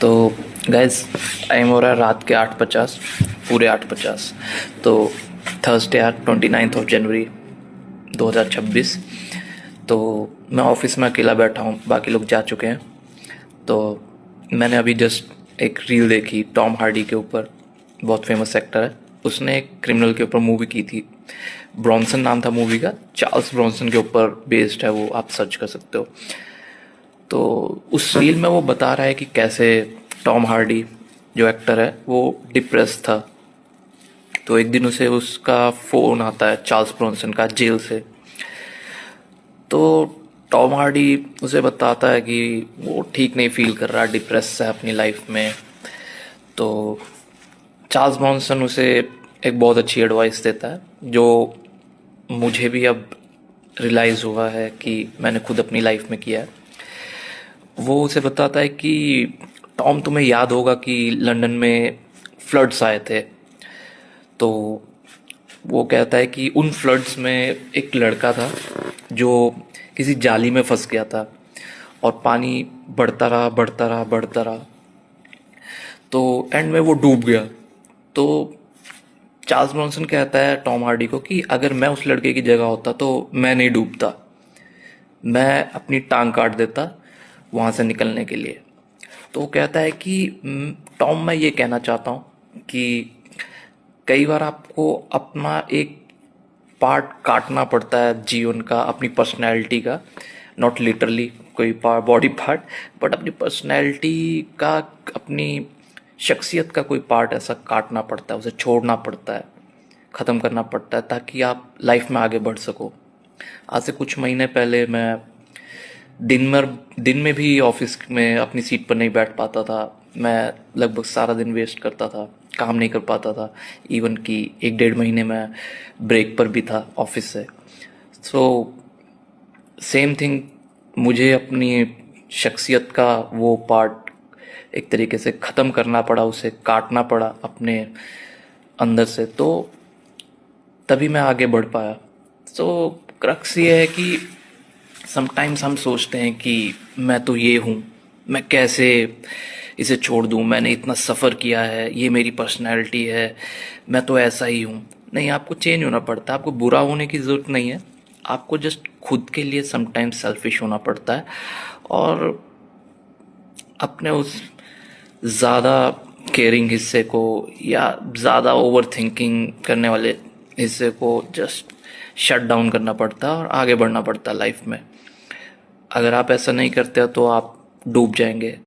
तो guys time हो रहा है रात के 8:50, पूरे 8:50। तो थर्सडे आज 29 जनवरी 2026। तो मैं ऑफिस में अकेला बैठा हूँ, बाकी लोग जा चुके हैं। तो मैंने अभी जस्ट एक रील देखी टॉम हार्डी के ऊपर, बहुत फेमस एक्टर है। उसने एक क्रिमिनल के ऊपर मूवी की थी, ब्रॉन्सन नाम था मूवी का। चार्ल्स ब्रॉन्सन के ऊपर बेस्ड है वो, आप सर्च कर सकते हो। तो उस रील में वो बता रहा है कि कैसे टॉम हार्डी जो एक्टर है वो डिप्रेस था। तो एक दिन उसे उसका फ़ोन आता है चार्ल्स ब्रॉन्सन का जेल से। तो टॉम हार्डी उसे बताता है कि वो ठीक नहीं फील कर रहा, डिप्रेस है अपनी लाइफ में। तो चार्ल्स ब्रॉन्सन उसे एक बहुत अच्छी एडवाइस देता है, जो मुझे भी अब रियलाइज़ हुआ है कि मैंने खुद अपनी लाइफ में किया है। वो उसे बताता है कि टॉम, तुम्हें याद होगा कि लंदन में फ्लड्स आए थे। तो वो कहता है कि उन फ्लड्स में एक लड़का था जो किसी जाली में फंस गया था, और पानी बढ़ता रहा बढ़ता रहा बढ़ता रहा, तो एंड में वो डूब गया। तो चार्ल्स ब्रॉन्सन कहता है टॉम हार्डी को कि अगर मैं उस लड़के की जगह होता तो मैं नहीं डूबता, मैं अपनी टांग काट देता वहाँ से निकलने के लिए। तो वो कहता है कि टॉम, मैं ये कहना चाहता हूँ कि कई बार आपको अपना एक पार्ट काटना पड़ता है जीवन का, अपनी पर्सनैलिटी का। नॉट लिटरली कोई बॉडी पार्ट, बट अपनी पर्सनैलिटी का, अपनी शख्सियत का कोई पार्ट ऐसा काटना पड़ता है, उसे छोड़ना पड़ता है, ख़त्म करना पड़ता है, ताकि आप लाइफ में आगे बढ़ सको। आज से कुछ महीने पहले मैं दिन में भी ऑफिस में अपनी सीट पर नहीं बैठ पाता था। मैं लगभग सारा दिन वेस्ट करता था, काम नहीं कर पाता था। इवन कि 1 डेढ़ महीने में ब्रेक पर भी था ऑफिस से। सो सेम थिंग, मुझे अपनी शख्सियत का वो पार्ट एक तरीके से ख़त्म करना पड़ा, उसे काटना पड़ा अपने अंदर से। तो तभी मैं आगे बढ़ पाया। सो क्रक्स ये है कि समटाइम्स हम सोचते हैं कि मैं तो ये हूँ, मैं कैसे इसे छोड़ दूँ, मैंने इतना सफ़र किया है, ये मेरी पर्सनैलिटी है, मैं तो ऐसा ही हूँ। नहीं, आपको चेंज होना पड़ता है, आपको बुरा होने की ज़रूरत नहीं है। आपको जस्ट खुद के लिए समटाइम्स सेल्फिश होना पड़ता है, और अपने उस ज़्यादा केयरिंग हिस्से को या ज़्यादा ओवर थिंकिंग करने वाले हिस्से को जस्ट शट डाउन करना पड़ता है और आगे बढ़ना पड़ता है लाइफ में। अगर आप ऐसा नहीं करते हो तो आप डूब जाएंगे।